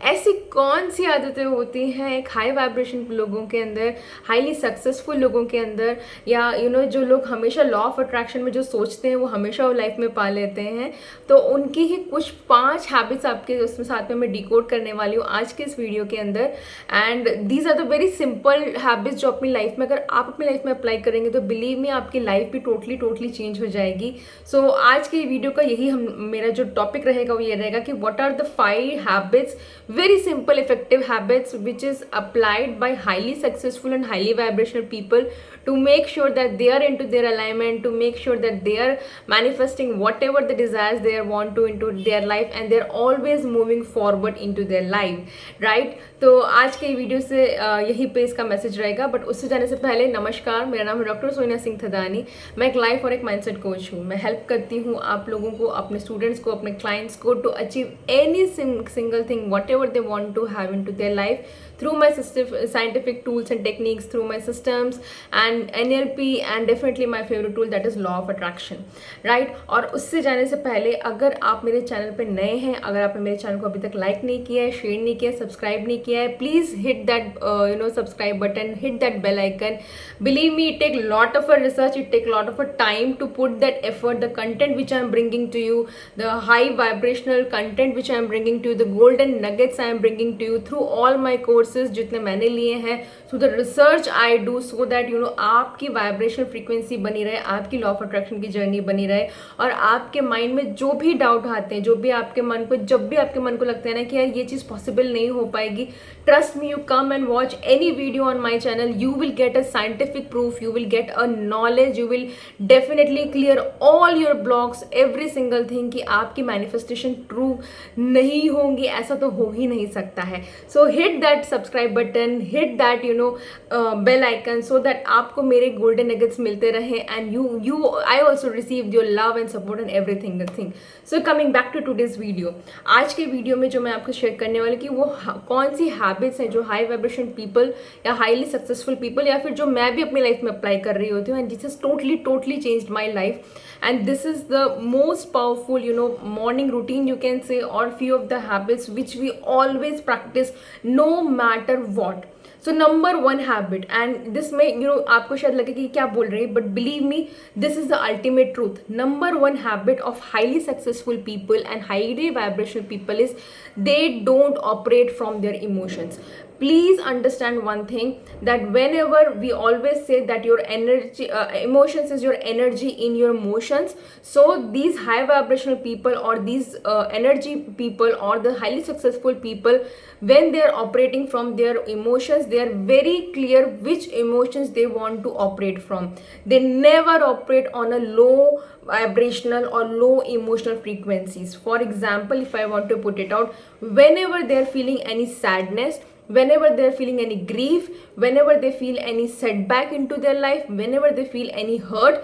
ऐसी कौन सी आदतें होती हैं एक हाई वाइब्रेशन लोगों के अंदर, हाईली सक्सेसफुल लोगों के अंदर, या जो लोग हमेशा लॉ ऑफ अट्रैक्शन में जो सोचते हैं वो हमेशा वो लाइफ में पा लेते हैं। तो उनकी ही कुछ 5 हैबिट्स आपके उसमें साथ में मैं डिकोड करने वाली हूँ आज के इस वीडियो के अंदर। And these are the very simple habits जो अपनी लाइफ में, अगर आप अपनी लाइफ में अप्लाई करेंगे तो बिलीव मी आपकी लाइफ भी टोटली चेंज हो जाएगी। सो आज के वीडियो का यही मेरा जो टॉपिक रहेगा वो ये रहेगा कि what are the 5 habits, very simple effective habits which is applied by highly successful and highly vibrational people to make sure that they are into their alignment, to make sure that they are manifesting whatever the desires they want to into their life, and they're always moving forward into their life, right? तो आज के video से यही पे इसका message रहेगा। But उससे जाने से पहले नमस्कार, मेरा नाम है डॉक्टर सोनिया सिंह थदानी। मैं एक लाइफ और एक माइंडसेट कोच हूँ। मैं हेल्प करती हूँ आप लोगों को, अपने स्टूडेंट्स को, अपने क्लाइंट्स को to achieve any single thing whatever they want to have into their life through my scientific tools and techniques, through my systems and NLP, and definitely my favorite tool that is law of attraction, right? और उससे जाने से पहले अगर आप मेरे channel पे नए हैं, अगर आपने मेरे चैनल को अभी तक लाइक नहीं किया है, शेयर नहीं किया है, सब्सक्राइब नहीं किया है, please hit that subscribe button, hit that bell icon. Believe me, it take lot of a research, it take lot of a time to put that effort, the content which I am bringing to you, the high vibrational content which I am bringing to you, the golden nuggets I am bringing to you through all my courses जितने मैंने लिए हैं, through the research I do, so that आपकी vibrational frequency बनी रहे, आपकी law of attraction की journey बनी रहे, और आपके माइंड में जो भी डाउट आते हैं, जब भी आपके मन को लगता है ना कि यार ये चीज़ पॉसिबल नहीं हो पाएगी, trust me, you come and watch any video on my channel, you will get a scientific proof, you will get a knowledge, you will definitely clear all your blocks, every single thing, कि आपकी manifestation true नहीं होंगी, ऐसा तो हो ही नहीं सकता है। So hit that subscribe button, hit that bell icon, so that आपको मेरे गोल्डन नगेट्स मिलते रहे, and you I also receive your love and support and everything thing. So coming back to today's video, आज के video में जो मैं आपको शेयर करने वाली कि वो कौन सी हैबिट्स हैं जो हाई वाइब्रेशन पीपल या हाईली सक्सेसफुल पीपल, या फिर जो मैं भी अपनी लाइफ में अप्लाई कर रही होती हूँ, and this is totally changed my life, and this is the most powerful morning routine you can say, or few of the habits which we always practice no matter what. So number 1 habit, and this में आपको शायद लगे कि क्या बोल रही है, but believe me, this is the ultimate truth. Number 1 habit of highly successful people and highly vibrational people is they don't operate from their emotions. Please understand one thing, that whenever we always say that your energy, emotions is your energy in your motions. So these high vibrational people, or these energy people, or the highly successful people, when they are operating from their emotions, they are very clear which emotions they want to operate from. They never operate on a low vibrational or low emotional frequencies. For example, if I want to put it out, whenever they are feeling any sadness, whenever they're feeling any grief, whenever they feel any setback into their life, whenever they feel any hurt,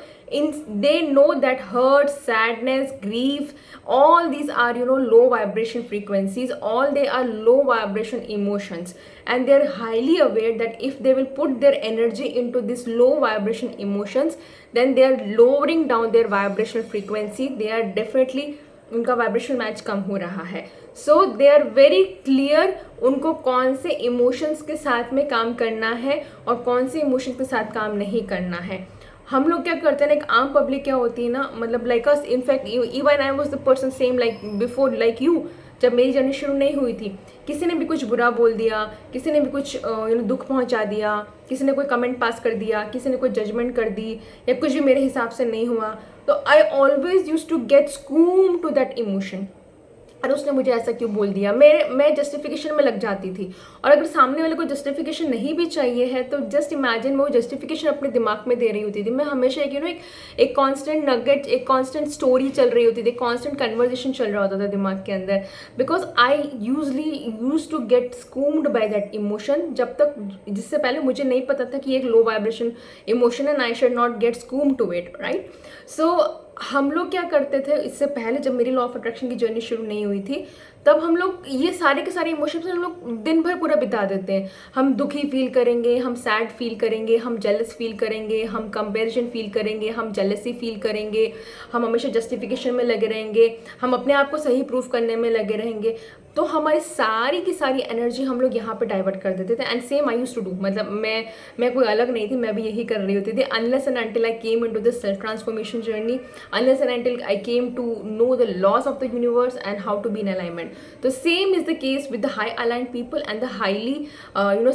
they know that hurt, sadness, grief, all these are low vibration frequencies, all they are low vibration emotions, and they're highly aware that if they will put their energy into this low vibration emotions, then they are lowering down their vibrational frequency, they are definitely, उनका vibration match कम हो रहा है। सो दे are very clear उनको कौन से emotions के साथ में काम करना है और कौन से इमोशंस के साथ काम नहीं करना है। हम लोग क्या करते हैं ना, एक आम पब्लिक क्या होती है ना, मतलब like us, in fact even I was the person same like before, like you, जब मेरी जर्नी शुरू नहीं हुई थी, किसी ने भी कुछ बुरा बोल दिया, किसी ने भी कुछ दुख पहुंचा दिया, किसी ने कोई कमेंट पास कर दिया, किसी ने कोई जजमेंट कर दी, या कुछ भी मेरे हिसाब से नहीं हुआ, तो I always use to get succumb to that emotion. अरे उसने मुझे ऐसा क्यों बोल दिया, मैं जस्टिफिकेशन में लग जाती थी। और अगर सामने वाले को जस्टिफिकेशन नहीं भी चाहिए है तो जस्ट इमेजिन मैं वो जस्टिफिकेशन अपने दिमाग में दे रही होती थी। मैं हमेशा एक कांस्टेंट नगेट, एक कांस्टेंट स्टोरी चल रही होती थी, कांस्टेंट कन्वर्जेशन चल रहा होता था दिमाग के अंदर, because I use to get succumbed by that emotion, जब तक, जिससे पहले मुझे नहीं पता था कि एक लो वाइब्रेशन इमोशन है, I should not get succumb to it, right? So हम लोग क्या करते थे इससे पहले, जब मेरी लॉ ऑफ अट्रैक्शन की जर्नी शुरू नहीं हुई थी, तब हम लोग ये सारे के सारे इमोशंस हम लोग दिन भर पूरा बिता देते हैं। हम दुखी फील करेंगे, हम सैड फील करेंगे, हम जेलस फील करेंगे, हम कंपैरिजन फील करेंगे, हम जेलसी फील करेंगे, हम हमेशा जस्टिफिकेशन में लगे रहेंगे, हम अपने आप को सही प्रूफ करने में लगे रहेंगे। तो हमारी सारी की सारी एनर्जी हम लोग यहाँ पे डाइवर्ट कर देते थे। And same I use to do, मतलब मैं कोई अलग नहीं थी, मैं भी यही कर रही होती थी। Unless and until I came into this self transformation journey, unless and until I came to know the laws of the universe and how to be in alignment. तो same is the case with the high aligned people and the highly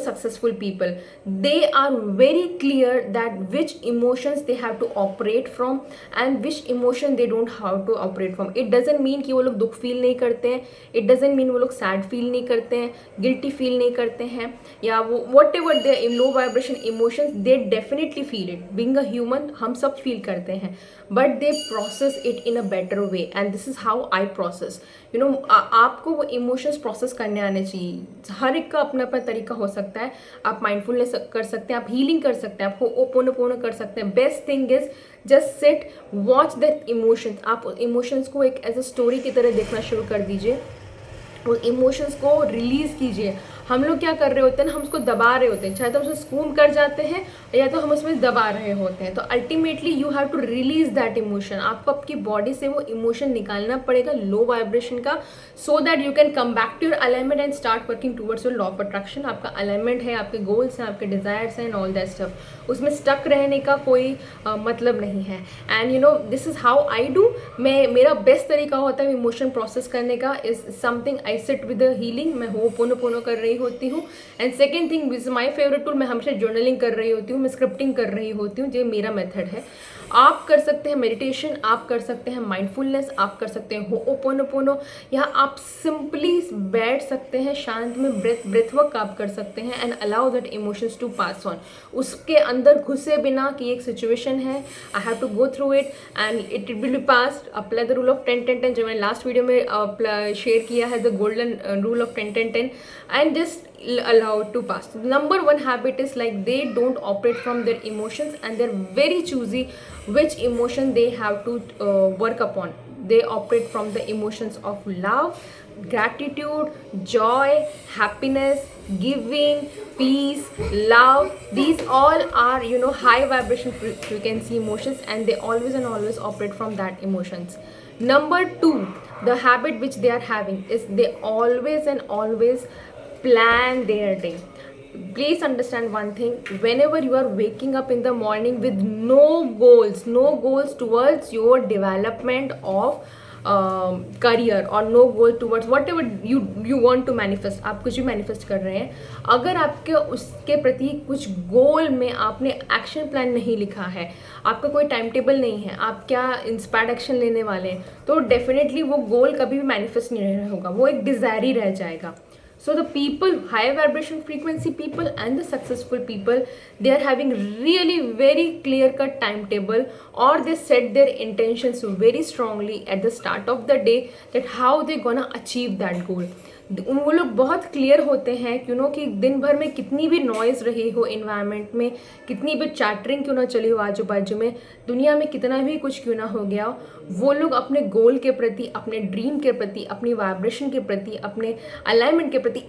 successful people. They are very clear that which emotions they have to operate from and which emotion they don't how to operate from. It doesn't mean कि वो लोग दुख feel नहीं करते हैं, it doesn't mean वो लोग sad feel नहीं करते हैं, गिल्टी फील नहीं करते हैं, या वो what ever they low vibration emotions, they definitely feel it. Being a human हम सब फील करते हैं, but they process it in a better way and this is how I process. आपको वो इमोशंस प्रोसेस करने आने चाहिए। हर एक का अपना अपना तरीका हो सकता है। आप माइंडफुलनेस कर सकते हैं, आप हीलिंग कर सकते हैं, आप ओपोनोपोनो कर सकते हैं। Best thing is just sit, watch that emotions. आप इमोशंस को एक एज अ स्टोरी की तरह देखना शुरू कर दीजिए, उस इमोशंस को रिलीज कीजिए। हम लोग क्या कर रहे होते हैं ना, हम उसको दबा रहे होते हैं, चाहे तो हम उसको स्कूम कर जाते हैं या तो हम उसमें दबा रहे होते हैं। तो ultimately you have to release that emotion. आपको आपकी बॉडी से वो इमोशन निकालना पड़ेगा लो वाइब्रेशन का, so that you can come back to your alignment and start working towards your law of attraction. आपका अलाइनमेंट है, आपके गोल्स हैं, आपके डिजायर्स हैं एंड ऑल दैट स्टफ। उसमें स्टक रहने का कोई मतलब नहीं है। And this is how I do. मेरा बेस्ट तरीका होता है इमोशन प्रोसेस करने का is something I sit with healing. मैं होपोनोपोनो कर रही होती हूँ। And second thing which is my favourite tool, मैं हमेशा जर्नलिंग कर रही होती हूँ, मैं स्क्रिप्टिंग कर रही होती हूँ। ये मेरा मेथड है। आप कर सकते हैं मेडिटेशन, आप कर सकते हैं माइंडफुलनेस, आप कर सकते हैं होपोनोपोनो, या आप सिंपली बैठ सकते हैं शांत में, ब्रेथ वर्क आप कर सकते हैं and allow that emotions to pass on. उसके अंदर घुसे बिना कि एक सिचुएशन है, I have to go through it and it will be pass. Apply the rule of 10-10-10 जो मैंने लास्ट वीडियो में शेयर किया है, the golden rule of 10-10-10, and just allow it to pass. The number one habit is like they don't operate from their emotions and they're very choosy which emotion they have to work upon. They operate from the emotions of love, gratitude, joy, happiness, giving, peace, love. These all are high vibration frequency emotions, and they always and always operate from that emotions. Number two, the habit which they are having is they always and always plan their day. Please understand one thing, whenever you are waking up in the morning with no goals towards your development of career or no goal towards whatever you want to manifest, आप कुछ भी manifest कर रहे हैं, अगर आपके उसके प्रति कुछ गोल में आपने एक्शन प्लान नहीं लिखा है, आपका कोई टाइम टेबल नहीं है, आप क्या इंस्पायर्ड एक्शन लेने वाले हैं, तो डेफिनेटली वो गोल कभी भी मैनिफेस्ट नहीं होगा, वो एक डिज़ायर ही रह जाएगा। So the people, high vibration frequency people and the successful people, they are having really very clear cut timetable, or they set their intentions very strongly at the start of the day that how they gonna achieve that goal. वो लोग बहुत clear होते हैं कि दिन भर में कितनी भी नॉइज़ रही हो इन्वायरमेंट में, कितनी भी चैटरिंग क्यों ना चली हो आजू बाजू में, दुनिया में कितना भी कुछ क्यों ना हो गया, वो लोग अपने गोल के प्रति, अपने ड्रीम के प्रति, अपनी वाइब्रेशन के प्रति, अपने अलाइनमेंट के प्रति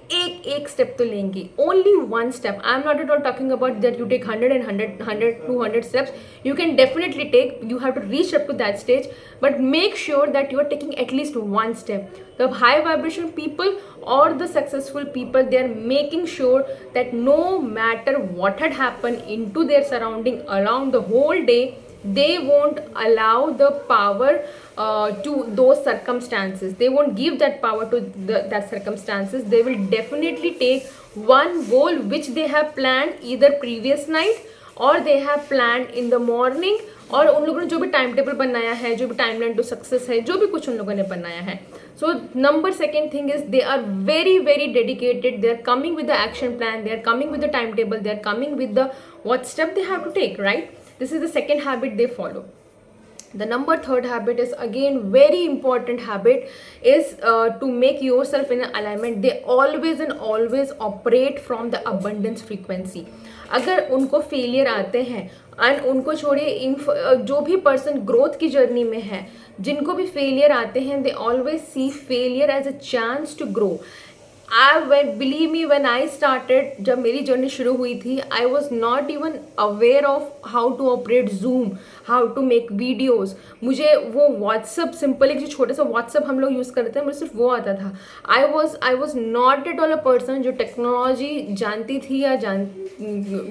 एक स्टेप तो लेंगे। Only one step. I am not at all talking about that you take 100 200 steps. You can definitely take, you have to reach up to that stage, but make sure that you are taking at least one step. The high vibration people or the successful people, they are making sure that no matter what had happened into their surrounding along the whole day, they won't allow the power to those circumstances. They won't give that power to that circumstances. They will definitely take one goal which they have planned either previous night और they have plan in the morning, और उन लोगों ने जो भी time table बनाया है, जो भी टाइमलाइन टू सक्सेस है, जो भी कुछ उन लोगों ने बनाया है. So number second thing is they are very very dedicated. They are coming with the action plan, they are coming with the time table, they are coming with the what step they have to take, right? This is the second habit they follow. The number third habit is again very important habit is to make yourself in alignment. They always and always operate from the abundance frequency. अगर उनको failure आते हैं and उनको छोड़िए, जो भी person growth की journey में है, जिनको भी फेलियर आते हैं, they always see failure as a chance to grow. Believe me, when I started, जब मेरी जर्नी शुरू हुई थी, I was not even aware of how to operate Zoom, how to make videos. मुझे वो व्हाट्सअप, सिंपल एक जो छोटा सा व्हाट्सअप हम लोग यूज़ करते हैं, मुझे सिर्फ वो आता था. आई was not at all a person जो टेक्नोलॉजी जानती थी या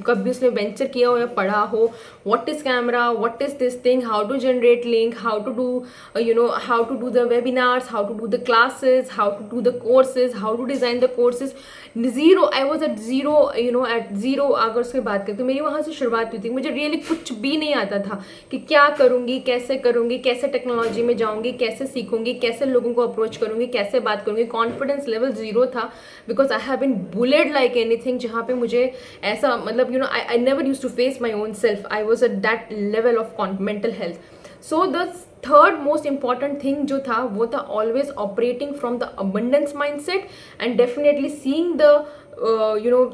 कभी उसने वेंचर किया हो या पढ़ा हो. What is camera, what is this thing, how to generate link, how to do how to do the webinars, how to do the classes, how to do the courses, how to design the courses. Zero, I was at zero, at zero. अगर उसकी बात करें तो मेरी वहाँ से शुरुआत हुई थी. मुझे रियली कुछ भी नहीं आता था कि क्या करूँगी, कैसे टेक्नोलॉजी में जाऊँगी, कैसे सीखूंगी, कैसे लोगों को अप्रोच करूँगी, कैसे बात करूँगी. कॉन्फिडेंस लेवल जीरो था, because I have been bullied like anything. जहाँ पे मुझे ऐसा, मतलब I never use to face my own self. I was at that level of mental health. So the third most important thing जो था वो था always operating from the abundance mindset and definitely seeing the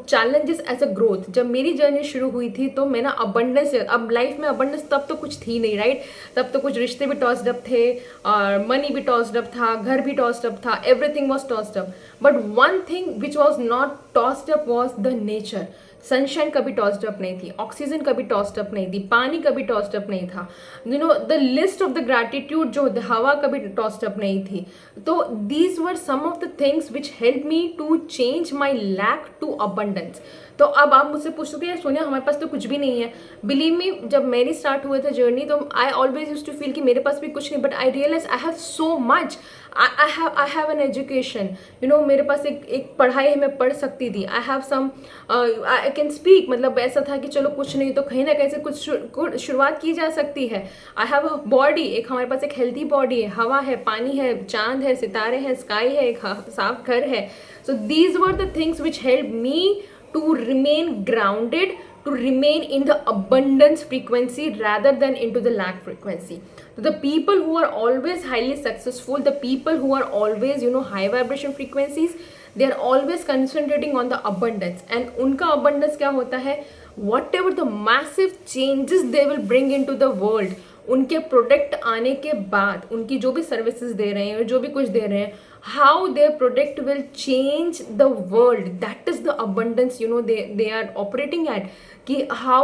challenges as a growth. जब मेरी journey शुरू हुई थी तो मैं ना अबंडेंस, अब लाइफ में अबंडेंस तब तो कुछ थी नहीं, राइट. तब तो कुछ रिश्ते भी टॉस्ड अप थे और मनी भी टॉस्ड अप था, घर भी टॉस्ड अप था, everything was tossed up. But one thing which was not tossed up was the nature. Sunshine कभी टॉस्ड अप नहीं थी, ऑक्सीजन कभी टॉस्ड अप नहीं थी, पानी कभी टॉस्ड अप नहीं था. The list of the gratitude जो हवा कभी टॉस्ड अप नहीं थी. तो these were some of the things which help me to change my lack to abundance. तो अब आप मुझसे पूछ सकते हैं सोनिया हमारे पास तो कुछ भी नहीं है. बिलीव मी, जब मेरी स्टार्ट हुए थे जर्नी तो I always use to feel कि मेरे पास भी कुछ नहीं, but I realize I have so much. I have an education, मेरे पास एक पढ़ाई है, मैं पढ़ सकती थी. I have some, I can speak. मतलब ऐसा था कि चलो कुछ नहीं तो कहीं ना कहीं से कुछ शुरुआत की जा सकती है. आई हैव अ बॉडी, एक हमारे पास एक हेल्थी बॉडी है, हवा है, पानी है, चांद है, सितारे हैं, स्काई है, एक साफ घर है. So these were the things which help me to remain grounded, to remain in the abundance frequency rather than into the lack frequency. So the people who are always highly successful, the people who are always high vibration frequencies, they are always concentrating on the abundance. And unka abundance क्या होता है, whatever the massive changes they will bring into the world, उनके product आने के बाद, उनकी जो भी सर्विसेज दे रहे हैं, जो भी कुछ दे रहे हैं, how their product will change the world, that is the abundance they are operating at. Ki how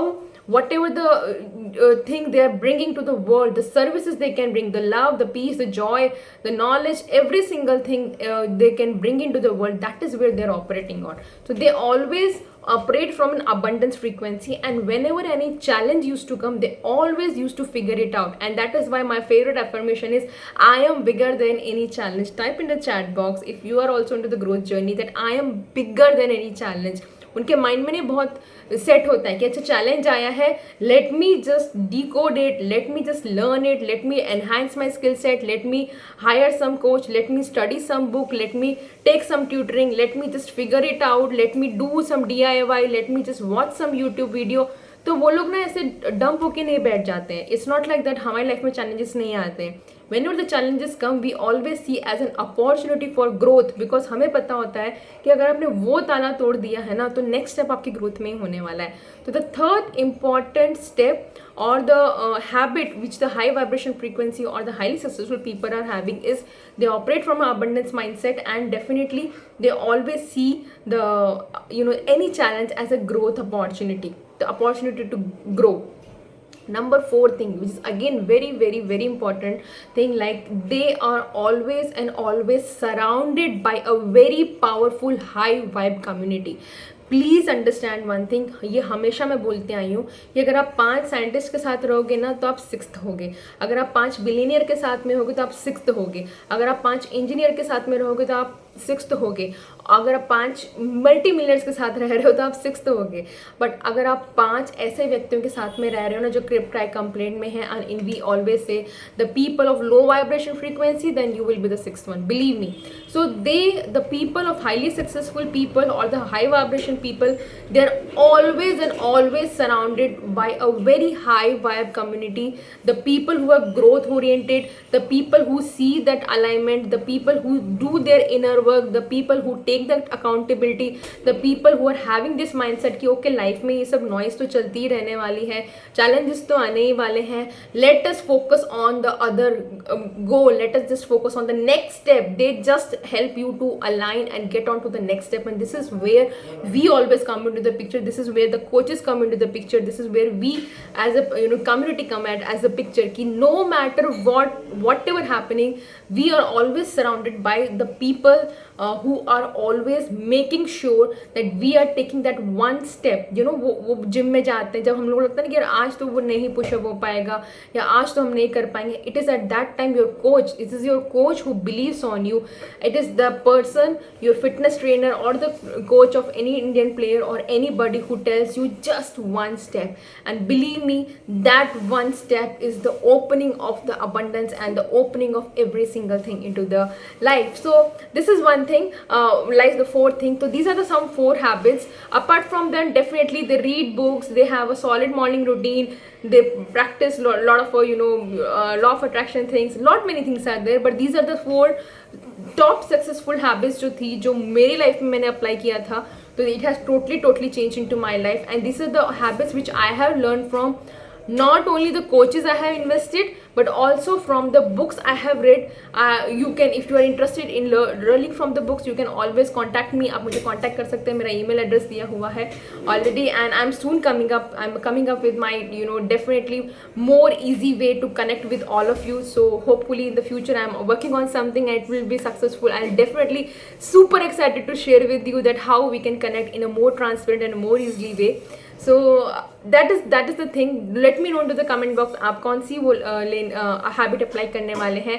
whatever the thing they are bringing to the world, the services they can bring, the love, the peace, the joy, the knowledge, every single thing they can bring into the world, that is where they are operating on. So they always operate from an abundance frequency, and whenever any challenge used to come, they always used to figure it out. And that is why my favorite affirmation is, I am bigger than any challenge. Type in the chat box if you are also into the growth journey, that I am bigger than any challenge. उनके mind में नहीं बहुत set होता है कि अच्छा challenge आया है, let me just decode it, let me just learn it, let me enhance my skill set, let me hire some coach, let me study some book, let me take some tutoring, let me just figure it out, let me do some DIY, let me just watch some YouTube video. तो वो लोग ना ऐसे dump होके नहीं बैठ जाते हैं. इट्स नॉट लाइक दैट हमारी लाइफ में चैलेंजेस नहीं आते हैं. whenever the challenges come, we always see as an opportunity for growth, because हमें पता होता है कि अगर आपने वो ताला तोड़ दिया है ना, तो नेक्स्ट स्टेप आपकी ग्रोथ में ही होने वाला है. तो the third important step or the habit which the high vibration frequency or the highly successful people are having is they operate from an abundance mindset, and definitely they always see the any challenge as a growth opportunity, the opportunity to grow. Number 4 thing, which is again very very very important thing, like they are always and always surrounded by a very powerful high vibe community. Please understand one thing, ये हमेशा मैं बोलते आई हूँ कि अगर आप 5 scientist के साथ रहोगे ना तो आप 6th होगे, अगर आप 5 बिलियनियर के साथ में होगे तो आप 6th होगे, अगर आप 5 इंजीनियर के साथ में रहोगे तो आप 6th होगे, अगर आप 5 मल्टी मिलियनर्स के साथ रह रहे हो तो आप 6th होगे. बट अगर आप 5 ऐसे व्यक्तियों के साथ में रह रहे हो ना जो क्रिप्टाई कंप्लेंट में है, and in we always say the people of low vibration frequency, then you will be the 6th one, believe me. So the people of highly successful people और the high vibration people, they are always and always surrounded by a very high vibe community, the people who are growth oriented, the people who see that alignment, the people who do their inner work, the people who take that accountability, the people who are having this mindset कि okay life में ये सब noise तो चलती ही रहने वाली है, challenges तो आने ही वाले हैं, let us focus on the other goal, let us just focus on the next step. They just help you to align and get on to the next step, and this is where we always come into the picture. This is where the coaches come into the picture. This is where we as a community come at as a picture ki no matter whatever happening, we are always surrounded by the people who are always making sure that we are taking that one step. वो gym में जाते हैं, जब हम लोग लगता है ना कि यार आज तो वो नहीं पुशअप हो पाएगा या आज तो हम नहीं कर पाएंगे, it is at that time your coach, it is your coach who believes on you, it is the person, your fitness trainer और the coach of any Indian player और anybody who tells you just one step, and believe me, that one step is the opening of the abundance and the opening of every single thing into the life. So this is one thing, like the fourth thing. So these are the some 4 habits. Apart from them, definitely they read books, they have a solid morning routine, they practice lot of law of attraction things, lot many things are there, but these are the 4 top successful habits जो थी, जो मेरी life में मैंने apply किया था, तो it has totally change into my life, and this is the habits which I have learn from not only the coaches I have invested, but also from the books I have read. You can, if you are interested in learning from the books, you can always contact me. आप मुझे contact कर सकते हैं, मेरा email address दिया हुआ है already, and I'm soon coming up with my definitely more easy way to connect with all of you. So hopefully in the future I'm working on something and it will be successful. I'm definitely super excited to share with you that how we can connect in a more transparent and more easily way. So that is the thing. Let me know in the comment box आप कौन सी वो habit apply करने वाले हैं,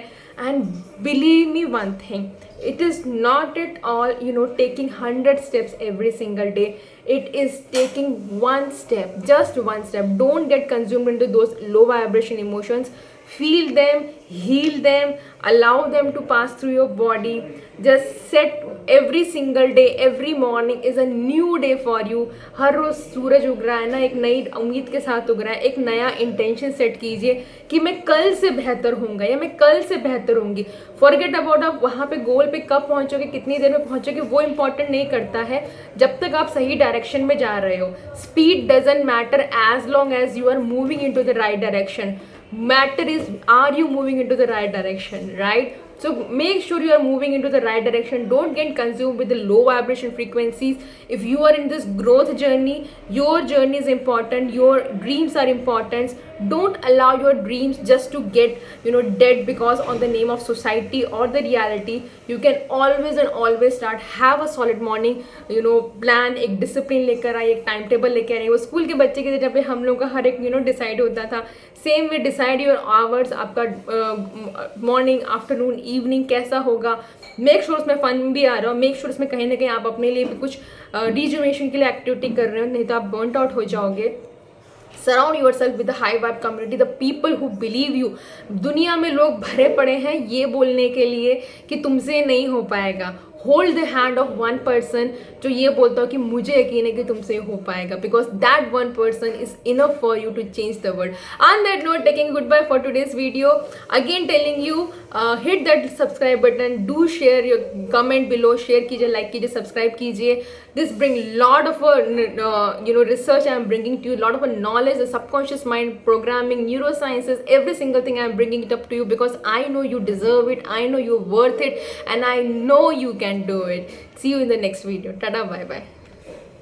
and believe me one thing, it is not at all taking 100 steps every single day. It is taking one step, just one step. Don't get consumed into those low vibration emotions. Feel them, heal them, allow them to pass through your body. Just set every single day, every morning is a new day for you. हर रोज सूरज उग रहा है ना, एक नई उम्मीद के साथ उग रहा है. एक नया इंटेंशन सेट कीजिए कि मैं कल से बेहतर होऊंगा या मैं कल से बेहतर होंगी. फॉरगेट अबाउट आप वहाँ पे गोल पे कब पहुँचोगे, कितनी देर में पहुँचोगे, वो इंपॉर्टेंट नहीं करता है जब तक आप सही डायरेक्शन में जा रहे हो. Speed doesn't matter as long as you are moving into the right direction. Matter is, are you moving into the right direction, right? So make sure you are moving into the right direction. Don't get consumed with the low vibration frequencies. If you are in this growth journey, your journey is important, your dreams are important. Don't allow your dreams just to get dead because on the name of society or the reality. You can always and always start, have a solid morning plan. एक discipline लेकर आए, एक time table लेकर आए. वो school के बच्चे के जब हम लोग का हर एक डिसाइड होता था, same way decide your hours. आपका मॉर्निंग, आफ्टरनून, इवनिंग कैसा होगा. मेक श्योर उसमें फन भी आ रहा हो. मेक श्योर उसमें कहीं ना कहीं आप अपने लिए भी कुछ रिजुवेशन के लिए एक्टिविटी कर रहे हो, नहीं तो आप बर्नट आउट हो जाओगे. Surround yourself with the high vibe community, the people who believe you. दुनिया में लोग भरे पड़े हैं ये बोलने के लिए कि तुमसे नहीं हो पाएगा. Hold the hand of one person जो ये बोलता हो कि मुझे यकीन है कि तुमसे हो पाएगा, because that one person is enough for you to change the world. On that note, taking goodbye for today's video. Again telling you, hit that subscribe button, do share your comment below, share कीजिए, like कीजिए, subscribe कीजिए. This bring lot of research I am bringing to you, lot of knowledge, the subconscious mind, programming, neurosciences, every single thing I am bringing it up to you because I know you deserve it, I know you're worth it, and I know you can do it. See you in the next video. Tada, bye bye.